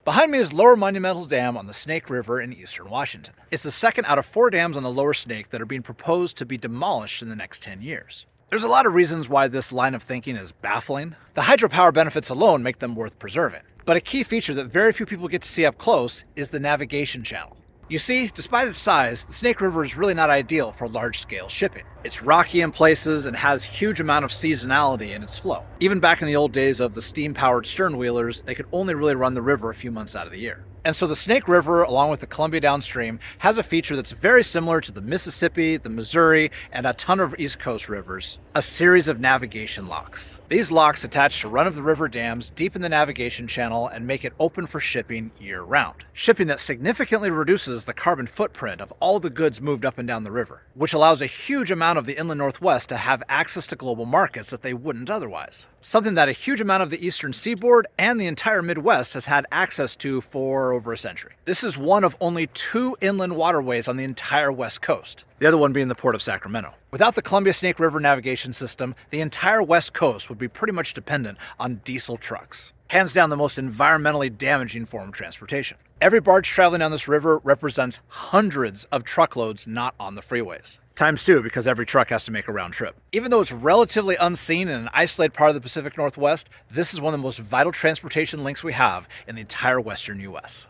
Behind me is Lower Monumental Dam on the Snake River in eastern Washington. It's the second out of 4 dams on the Lower Snake that are being proposed to be demolished in the next 10 years. There's a lot of reasons why this line of thinking is baffling. The hydropower benefits alone make them worth preserving. But a key feature that very few people get to see up close is the navigation channel. You see, despite its size, the Snake River is really not ideal for large-scale shipping. It's rocky in places and has huge amount of seasonality in its flow. Even back in the old days of the steam-powered stern wheelers, they could only really run the river a few months out of the year. And so the Snake River, along with the Columbia downstream, has a feature that's very similar to the Mississippi, the Missouri, and a ton of East Coast rivers: a series of navigation locks. These locks attach to run-of-the-river dams deep in the navigation channel and make it open for shipping year-round. Shipping that significantly reduces the carbon footprint of all the goods moved up and down the river, which allows a huge amount of the inland Northwest to have access to global markets that they wouldn't otherwise. Something that a huge amount of the eastern seaboard and the entire Midwest has had access to for over a century. This is one of only 2 inland waterways on the entire West Coast, the other one being the Port of Sacramento. Without the Columbia Snake River navigation system, the entire West Coast would be pretty much dependent on diesel trucks. Hands down the most environmentally damaging form of transportation. Every barge traveling down this river represents hundreds of truckloads not on the freeways. Times 2, because every truck has to make a round trip. Even though it's relatively unseen in an isolated part of the Pacific Northwest, this is one of the most vital transportation links we have in the entire western US.